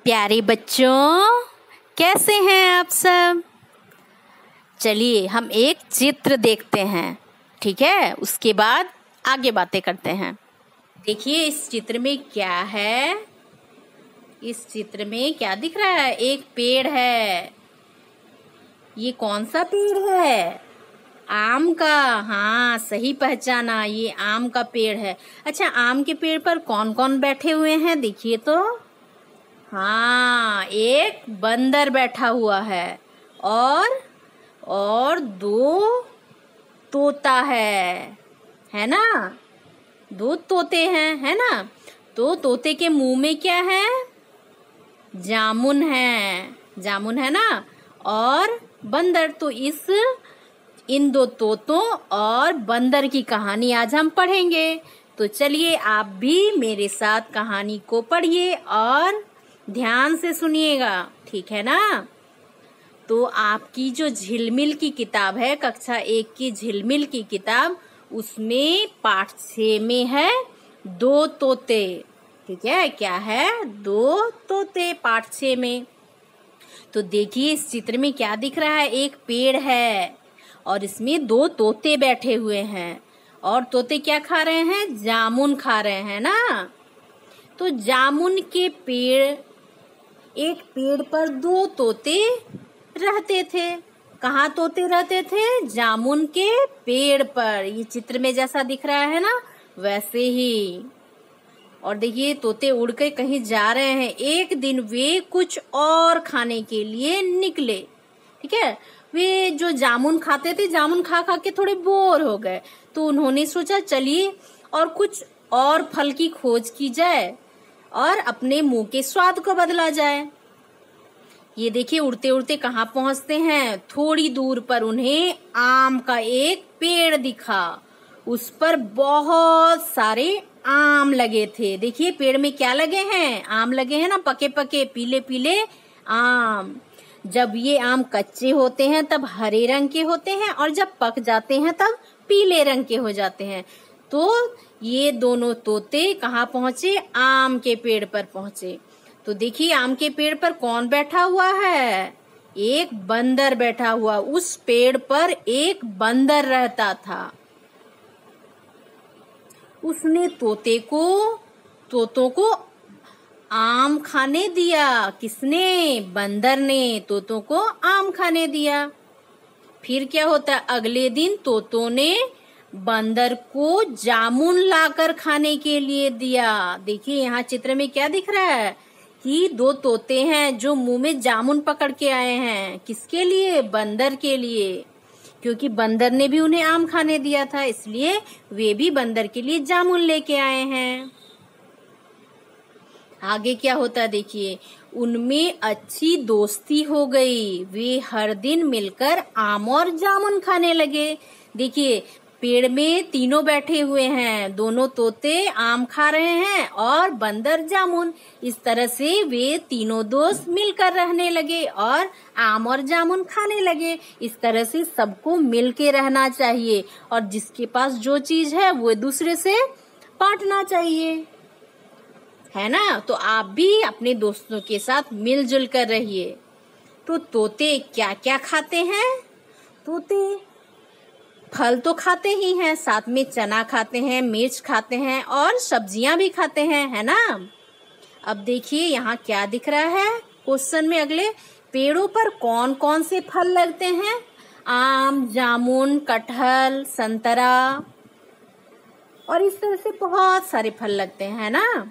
प्यारे बच्चों, कैसे हैं आप सब। चलिए हम एक चित्र देखते हैं, ठीक है। उसके बाद आगे बातें करते हैं। देखिए इस चित्र में क्या है। इस चित्र में क्या दिख रहा है? एक पेड़ है। ये कौन सा पेड़ है? आम का। हाँ, सही पहचाना, ये आम का पेड़ है। अच्छा, आम के पेड़ पर कौन कौन बैठे हुए हैं? देखिए तो। हाँ, एक बंदर बैठा हुआ है और दो तोता है ना। दो तोते हैं, है ना। तो तोते के मुंह में क्या है? जामुन है ना। और बंदर। तो इन दो तोतों और बंदर की कहानी आज हम पढ़ेंगे। तो चलिए आप भी मेरे साथ कहानी को पढ़िए और ध्यान से सुनिएगा, ठीक है ना। तो आपकी जो झिलमिल की किताब है, कक्षा 1 की झिलमिल की किताब, उसमें पाठ 6 में है दो तोते, ठीक है। क्या है? दो तोते, पाठ 6 में। तो देखिए इस चित्र में क्या दिख रहा है? एक पेड़ है और इसमें दो तोते बैठे हुए हैं। और तोते क्या खा रहे हैं? जामुन खा रहे हैं ना। तो जामुन के पेड़, एक पेड़ पर दो तोते रहते थे। कहाँ तोते रहते थे? जामुन के पेड़ पर। ये चित्र में जैसा दिख रहा है ना, वैसे ही। और देखिए तोते उड़ के कहीं जा रहे हैं। एक दिन वे कुछ और खाने के लिए निकले, ठीक है। वे जो जामुन खाते थे, जामुन खा खा के थोड़े बोर हो गए। तो उन्होंने सोचा चलिए और कुछ और फल की खोज की जाए और अपने मुंह के स्वाद को बदला जाए। ये देखिए उड़ते उड़ते कहाँ पहुंचते हैं? थोड़ी दूर पर उन्हें आम का एक पेड़ दिखा। उस पर बहुत सारे आम लगे थे। देखिए पेड़ में क्या लगे हैं? आम लगे हैं ना, पके पके पीले पीले आम। जब ये आम कच्चे होते हैं तब हरे रंग के होते हैं और जब पक जाते हैं तब पीले रंग के हो जाते हैं। तो ये दोनों तोते कहाँ पहुंचे? आम के पेड़ पर पहुंचे। तो देखिए आम के पेड़ पर कौन बैठा हुआ है? एक बंदर बैठा हुआ। उस पेड़ पर एक बंदर रहता था। उसने तोतों को आम खाने दिया। किसने? बंदर ने तोतों को आम खाने दिया। फिर क्या होता है? अगले दिन तोतों ने बंदर को जामुन लाकर खाने के लिए दिया। देखिए यहाँ चित्र में क्या दिख रहा है कि दो तोते हैं जो मुंह में जामुन पकड़ के आए हैं। किसके लिए? बंदर के लिए। क्योंकि बंदर ने भी उन्हें आम खाने दिया था, इसलिए वे भी बंदर के लिए जामुन लेके आए हैं। आगे क्या होता है देखिए, उनमें अच्छी दोस्ती हो गई। वे हर दिन मिलकर आम और जामुन खाने लगे। देखिए पेड़ में तीनों बैठे हुए हैं। दोनों तोते आम खा रहे हैं और बंदर जामुन। इस तरह से वे तीनों दोस्त मिलकर रहने लगे और आम और जामुन खाने लगे। इस तरह से सबको मिल के रहना चाहिए और जिसके पास जो चीज है वो दूसरे से बांटना चाहिए, है ना। तो आप भी अपने दोस्तों के साथ मिलजुल कर रहिए। तो तोते क्या क्या खाते हैं? तोते फल तो खाते ही हैं, साथ में चना खाते हैं, मिर्च खाते हैं और सब्जियां भी खाते हैं, है ना। अब देखिए यहाँ क्या दिख रहा है क्वेश्चन में। अगले पेड़ों पर कौन कौन से फल लगते हैं? आम, जामुन, कटहल, संतरा और इस तरह से बहुत सारे फल लगते हैं, है ना।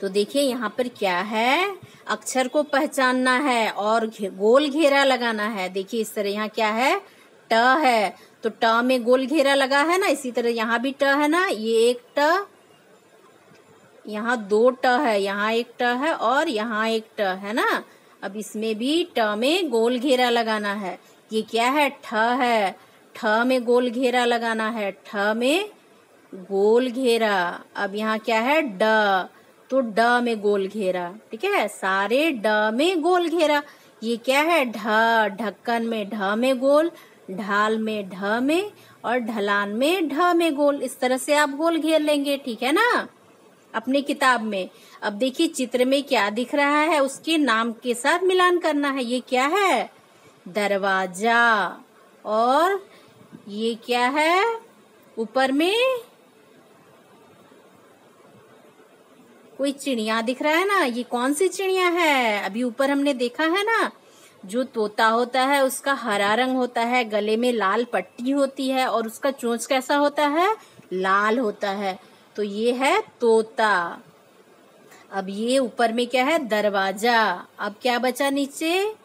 तो देखिए यहाँ पर क्या है? अक्षर को पहचानना है और गोल घेरा लगाना है। देखिए इस तरह यहाँ क्या है? ट है, तो ट में गोल घेरा लगा है ना। इसी तरह यहाँ भी ट है ना। ये एक ट, यहाँ दो ट है, यहाँ एक ट है और यहाँ एक ट है ना। अब इसमें भी ट में गोल घेरा लगाना है। ये क्या है? ठ है, ठ में गोल घेरा लगाना है। ठ में गोल घेरा। अब यहाँ क्या है? ड, तो ड में गोल घेरा, ठीक है। सारे ड में गोल घेरा। ये क्या है? ढ, ढक्कन में ढ में गोल, ढाल में ढ में और ढलान में ढ में गोल। इस तरह से आप गोल घेर लेंगे, ठीक है ना। अपने किताब में। अब देखिए चित्र में क्या दिख रहा है, उसके नाम के साथ मिलान करना है। ये क्या है? दरवाजा। और ये क्या है? ऊपर में कोई चिड़िया दिख रहा है ना, ये कौन सी चिड़िया है? अभी ऊपर हमने देखा है ना, जो तोता होता है उसका हरा रंग होता है, गले में लाल पट्टी होती है और उसका चोंच कैसा होता है? लाल होता है। तो ये है तोता। अब ये ऊपर में क्या है? दरवाजा। अब क्या बचा नीचे?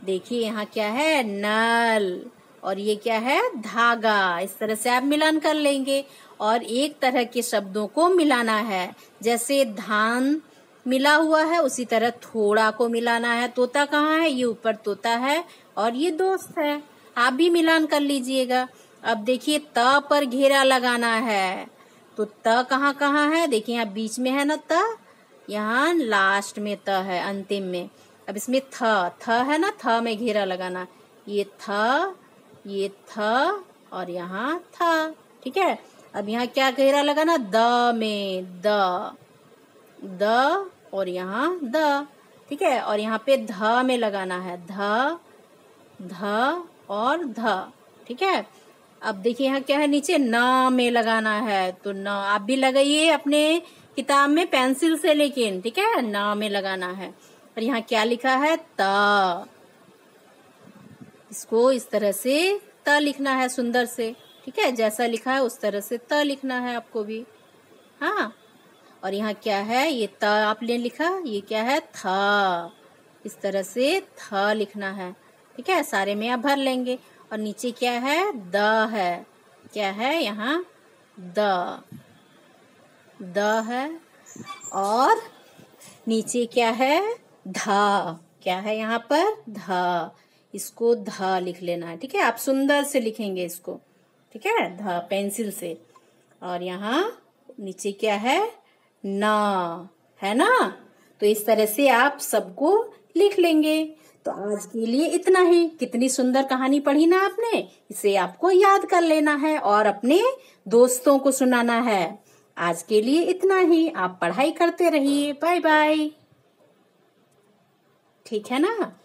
देखिए यहाँ क्या है? नल। और ये क्या है? धागा। इस तरह से आप मिलान कर लेंगे और एक तरह के शब्दों को मिलाना है। जैसे धान मिला हुआ है उसी तरह थोड़ा को मिलाना है। तोता कहाँ है? ये ऊपर तोता है और ये दोस्त है। आप भी मिलान कर लीजिएगा। अब देखिए त पर घेरा लगाना है। तो त कहाँ कहाँ है? देखिए यहाँ बीच में है ना त, यहाँ लास्ट में त है, अंतिम में। अब इसमें थ है ना, थ में घेरा लगाना। ये थ और यहाँ थ। ठीक है। अब यहाँ क्या घेरा लगाना? द में द और यहाँ द। ठीक है। और यहाँ पे ध में लगाना है, ध और ध। ठीक है। अब देखिए यहाँ क्या है? नीचे न में लगाना है। तो न आप भी लगाइए अपने किताब में पेंसिल से, लेकिन ठीक है न में लगाना है। और यहाँ क्या लिखा है? त। इसको इस तरह से त लिखना है सुंदर से। ठीक है। जैसा लिखा है उस तरह से त लिखना है आपको भी। हाँ। और यहाँ क्या है? ये त आपने लिखा, ये क्या है? थ। इस तरह से थ लिखना है। ठीक है। सारे में आप भर लेंगे। और नीचे क्या है? द है। क्या है? यहाँ द है। और नीचे क्या है? ध। क्या है यहाँ पर? ध। इसको ध लिख लेना है। ठीक है। आप सुंदर से लिखेंगे इसको। ठीक है। ध पेंसिल से। और यहाँ नीचे क्या है? न है ना। तो इस तरह से आप सबको लिख लेंगे। तो आज के लिए इतना ही। कितनी सुंदर कहानी पढ़ी ना आपने। इसे आपको याद कर लेना है और अपने दोस्तों को सुनाना है। आज के लिए इतना ही। आप पढ़ाई करते रहिए। Bye bye. ठीक है ना।